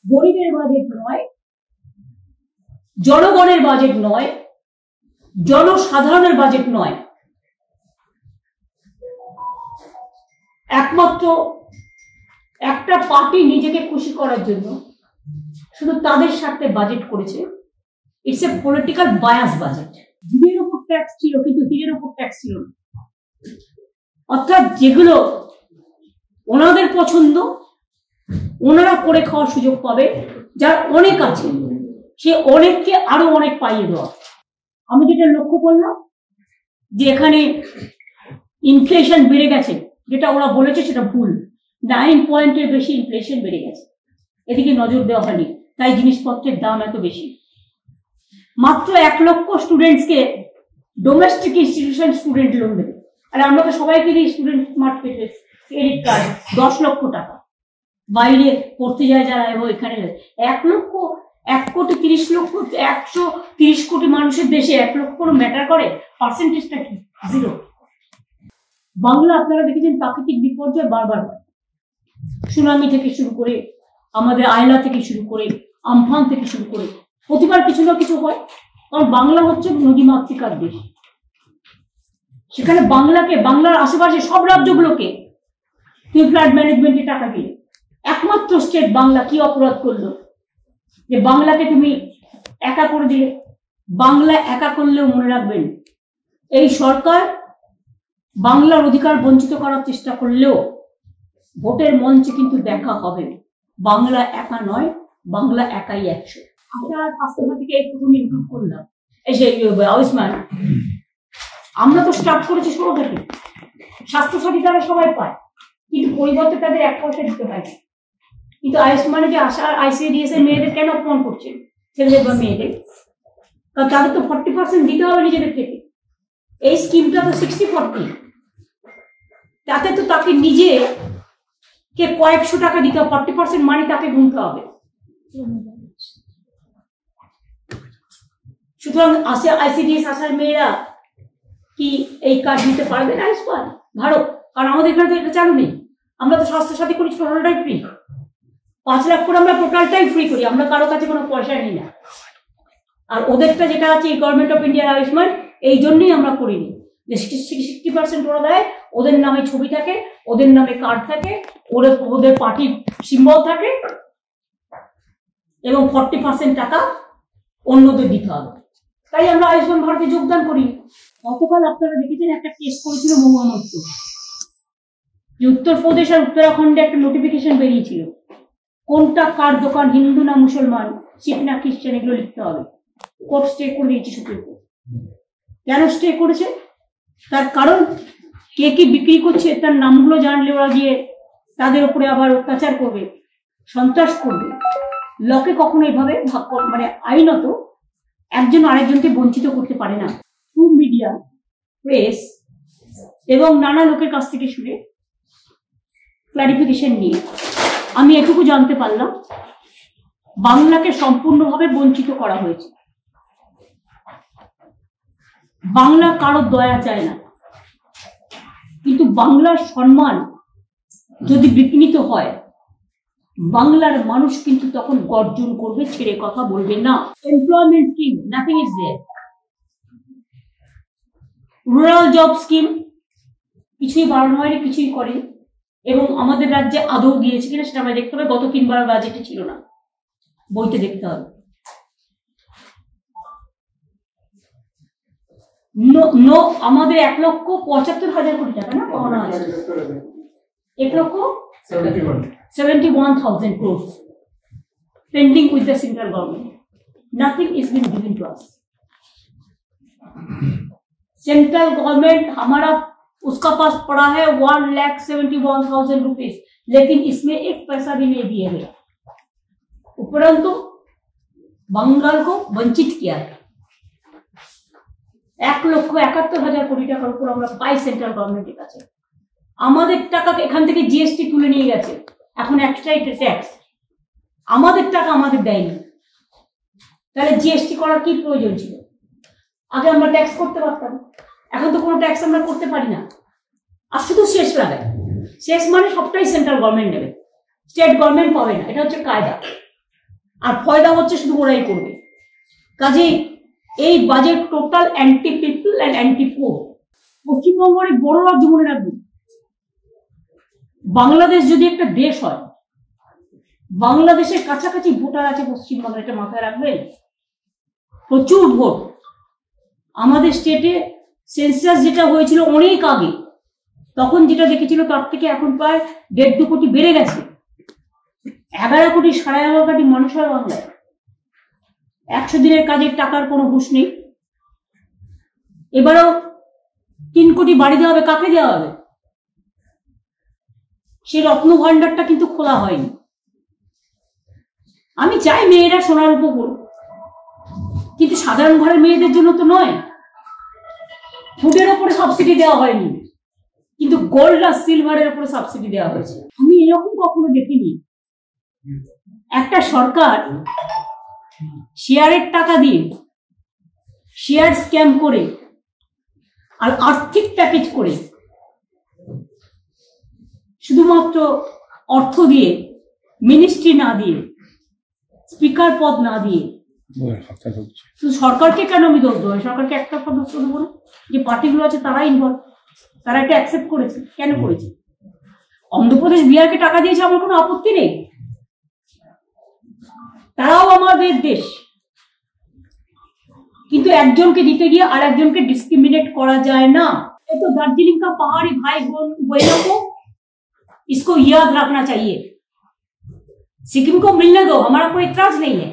গরিবের বাজেট নয়, জনগণের বাজেট নয়, জনসাধারণের বাজেট নয়, একমাত্র একটা পার্টি নিজেকে খুশি করার জন্য শুধু তাদের স্বার্থে বাজেট করেছে। It's a political bias budget. হিরের উপর ট্যাক্স ছিল কিন্তু হিরের উপর ট্যাক্স ছিল না, অর্থাৎ যেগুলো ওনাদের পছন্দ ওনারা করে খাওয়ার সুযোগ পাবে, যার অনেক আছে সে অনেককে আরো অনেক পাইয়ে দেওয়া। আমি যেটা লক্ষ্য করলাম যে এখানে ইনফ্লেশন বেড়ে গেছে, যেটা ওরা বলেছে সেটা ভুল। 9 পয়েন্টের বেশি ইনফ্লেশন বেড়ে গেছে, এদিকে নজর দেওয়া হয়নি, তাই জিনিসপত্রের দাম এত বেশি। মাত্র 1 লক্ষ স্টুডেন্টসকে ডোমেস্টিক ইনস্টিটিউশন স্টুডেন্ট লোন দেবে, আর আমরা তো সবাইকে দিই স্টুডেন্ট স্মার্ট ক্রেডিট কার্ড 10 লক্ষ টাকা। বাইরে পড়তে যায় যারা এবং এখানে 1 লক্ষ, 1 কোটি 30 লক্ষ, 130 কোটি মানুষের দেশে 1 লক্ষ কোনো ম্যাটার করে? পার্সেন্টেজটা কি? 0। বাংলা আপনারা দেখেছেন প্রাকৃতিক বিপর্যয় বারবার, সুনামি থেকে শুরু করে আমাদের আয়লা থেকে শুরু করে আমফান থেকে শুরু করে প্রতিবার কিছু না কিছু হয়, কারণ বাংলা হচ্ছে নদীমাতৃকার দেশ। সেখানে বাংলাকে, বাংলার আশেপাশে সব রাজ্যগুলোকে তুমি ফ্লাড ম্যানেজমেন্টে টাকা দিলে, একমাত্র স্টেট বাংলা কি অপরাধ করলো যে বাংলাকে তুমি একা করে দিলে? বাংলা একা করলেও মনে রাখবেন এই সরকার বাংলার অধিকার বঞ্চিত করার চেষ্টা করলেও ভোটের মঞ্চে কিন্তু দেখা হবে বাংলা একা নয়, বাংলা একাই 100। আমরা স্বাস্থ্যসাথীকে এই প্রথমে ইনক্লুড করলাম, এই যে আয়ুষ্মান, আমরা তো স্টার্ট করেছি 16 থেকে। স্বাস্থ্যসাথী তারা সবাই পায়, কিন্তু পরিবর্তে তাদের 1 পয়সা দিতে হয় না। কিন্তু আয়ুষ্মানে যে আসা ICDS এর মেয়েদের কেন অপমান করছেন, ছেলেদের বা মেয়েদের? কারণ তাদের তো 40% দিতে হবে নিজেদের থেকে। এই স্কিমটা তো 60-40, তাতে তো তাকে নিজে কে কয়েকশো টাকা দিতে হবে, 40% মানি তাকে গুনতে হবে। সুতরাং ICDS আসার মেয়েরা কি এই কাজ নিতে পারবে না আয়ুষ্মান ভারত? কারণ আমাদের এখানে তো এটা চালু নেই। আমরা তো স্বাস্থ্যসাথী করি টোটালটাই ফ্রি, 5 লাখ করে আমরা টোটালটাই ফ্রি করি, আমরা কারো কাছে কোনো পয়সা নিই না। আর ওদেরটা যেটা আছে গভর্নমেন্ট অফ ইন্ডিয়ার আয়ুষ্মান, এই জন্যই আমরা করিনি যে 60% ওরা দেয়, ওদের নামে ছবি থাকে, ওদের নামে কার্ড থাকে, ওদের পার্টির সিম্বল থাকে, এবং 40% টাকা অন্যদের দিতে হবে। তাই আমরা আয়ুষ্মান ভারতে যোগদান করি। গতকাল আপনারা দেখেছেন একটা কেস করেছিল মহুয়া মৈত্র, যে উত্তরপ্রদেশ আর উত্তরাখণ্ডে একটা নোটিফিকেশন বেরিয়েছিল কোনটা কার দোকান, হিন্দু না মুসলমান, শিখ না খ্রিস্টান, এগুলো লিখতে হবে। কোর্ট স্টে করে দিয়েছে সুপ্রিম কোর্ট। কেন স্টে করেছে? তার কারণ কে কি বিক্রি করছে তার নামগুলো জানলে ওরা গিয়ে তাদের উপরে আবার অত্যাচার করবে, সন্ত্রাস করবে। লকে কখনো এইভাবে মানে আইনত একজন আরেকজনকে বঞ্চিত করতে পারে না। মিডিয়া, প্রেস এবং নানা লোকের কাছ থেকে শুনে ক্লারিফিকেশন নিয়ে আমি এটুকু জানতে পারলাম, বাংলাকে সম্পূর্ণভাবে বঞ্চিত করা হয়েছে। বাংলা কারো দয়া চায় না, কিন্তু বাংলার সম্মান যদি বিঘ্নিত হয় বাংলার মানুষ কিন্তু তখন গর্জন করবে, ছেড়ে কথা বলবে না। Employment scheme, nothing is there. Rural job scheme কিছুই বাড়ানো হয়নি, কিছুই করে, এবং আমাদের রাজ্যে আদৌ দিয়েছে কিনা সেটা আমরা দেখতে হবে। গত 3 বার বাজেটে ছিল না, বইতে দেখতে হবে। আমাদের 1,75,000 কোটি টাকা না পাওনা আছে, 1,71,000 crores pending with the central government. Nothing is being given to us. Central government हमारा उसका पास पड़ा है 1,71,000 रुपीज, लेकिन इसमें 1 पैसा भी नहीं दिए गए। उपरंतु बंगाल को वंचित किया है। 1,71,000 কোটি টাকার উপর আমরা পাই সেন্ট্রাল গভর্নমেন্টের কাছে। আমাদের টাকা এখান থেকে জিএসটি তুলে নিয়ে গেছে, এখন এক্সট্রা ট্যাক্স। আমাদের টাকা আমাদের দেয়নি, তাহলে জিএসটি করার কি প্রয়োজন ছিল? আগে আমরা ট্যাক্স করতে পারতাম, এখন তো কোনো ট্যাক্স আমরা করতে পারি না। আর শুধু শেষ লাগায়, শেষ মানে সবটাই সেন্ট্রাল গভর্নমেন্ট নেবে, স্টেট গভর্নমেন্ট পাবে না, এটা হচ্ছে কায়দা। আর ফয়দা হচ্ছে শুধু ওরাই করবে। কাজেই এই budget total anti people and anti poor. পশ্চিমবঙ্গের বড় রাজ্য মনে রাখবেন, বাংলাদেশ যদি একটা দেশ হয়, বাংলাদেশের কাছাকাছি ভোটার আছে পশ্চিমবঙ্গে, এটা মাথায় রাখবেন। প্রচুর ভোট। আমাদের স্টেটে সেন্সাস যেটা হয়েছিল অনেক আগে, তখন যেটা দেখেছিল তার থেকে এখন প্রায় 1.5-2 কোটি বেড়ে গেছে। 11 কোটি 11.5 কোটি মানুষ হয় বাংলায়। 100 দিনের কাজের টাকার কোনো হুঁশ নেই। এবারও 3 কোটি বাড়ি দেওয়া হবে। কাকে দেওয়া হবে? সেই রত্ন ভান্ডারটা কিন্তু খোলা হয়নি। আমি চাই মেয়েরা সোনার উপর করুক, কিন্তু সাধারণ ঘরের মেয়েদের জন্য তো নয়। ফুডের ওপরে সাবসিডি দেওয়া হয়নি, কিন্তু গোল্ড আর সিলভারের উপরে সাবসিডি দেওয়া হয়েছে। আমি এরকম কখনো দেখিনি। একটা সরকার শেয়ারের টাকা দিয়ে, শেয়ার স্ক্যাম করে আর আর্থিক প্যাকেজ করে, শুধুমাত্র অর্থ দিয়ে, মিনিস্ট্রি না দিয়ে, স্পিকার পদ না দিয়ে, শুধু সরকারকে কেন আমি দোষ দেবো? সরকারকে একটা দোষ দেবো না, যে পার্টিগুলো আছে তারা ইনভলভ, তারা এটা অ্যাকসেপ্ট করেছে। কেন করেছে? অন্ধ্রপ্রদেশ বিহারকে টাকা দিয়েছে, আমার কোনো আপত্তি নেই, তারাও আমাদের দেশ। কিন্তু একজনকে দিতে গিয়ে আর একজনকে ডিসক্রিমিনেট করা যায় না। ये तो दार्जिलिंग का पहाड़ी भाई बहनों को इसको याद रखना चाहिए। सिक्किम को मिलने दो, हमारा कोई इतराज नहीं है,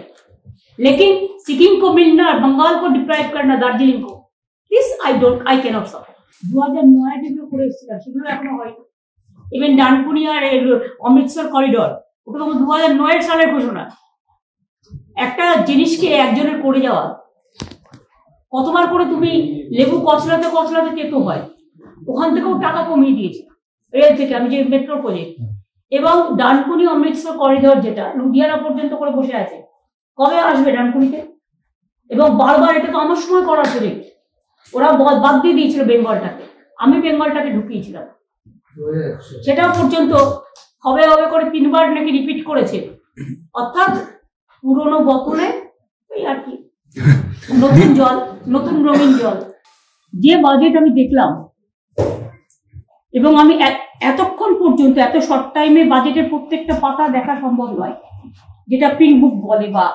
लेकिन सिक्किम को मिलना, बंगाल को डिप्राइव करना, दार्जिलिंग को, this I can not support. 2009 যেগুলো করে এসেছিলাম সেগুলো এখনো হয়নি। ইভেন ডানকুনি আর অমৃতসর করিডোর, ওটা তো 2009 সালের ঘোষণা। একটা জিনিসকে একজনের করে যাওয়া, কতবার করে তুমি লেবু কচলাতে কচলাতে তেতো হয়, ওখান থেকেও টাকা কমিয়ে দিয়েছে রেল থেকে। আমি যে মেট্রো প্রজেক্ট এবং ডানকুনি অমৃতসর করিডোর যেটা লুধিয়ানা পর্যন্ত করে বসে আছে, কবে আসবে ডানকুনিতে? এবং বারবার এটা তো আমার সময় করার প্রজেক্ট, ওরা বাদ দিয়ে দিয়েছিল বেঙ্গলটাকে, আমি বেঙ্গলটাকে ঢুকিয়েছিলাম। সেটা পর্যন্ত হবে হবে করে 3 বার নাকি রিপিট করেছে। অর্থাৎ পুরনো বোতলে ওই আর কি নতুন জল, নতুন রঙিন জল। যে বাজেট আমি দেখলাম, এবং আমি এতক্ষণ পর্যন্ত এত শর্ট টাইমে বাজেটের প্রত্যেকটা পাতা দেখা সম্ভব নয়, যেটা প্রিন্ট বুক বলে বা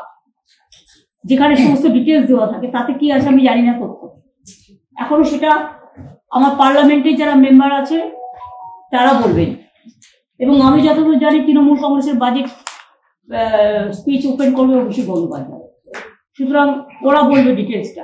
যেখানে সমস্ত ডিটেলস দেওয়া থাকে, তাতে কি আছে আমি জানি না তথ্য। এখনো সেটা আমার পার্লামেন্টের যারা মেম্বার আছে তারা বলবেন। এবং আমি যতদূর জানি তৃণমূল কংগ্রেসের বাজেট স্পিচ ওপেন করবে অভিষেক বন্দ্যোপাধ্যায়, সুতরাং ওরা বলবে ডিটেলসটা।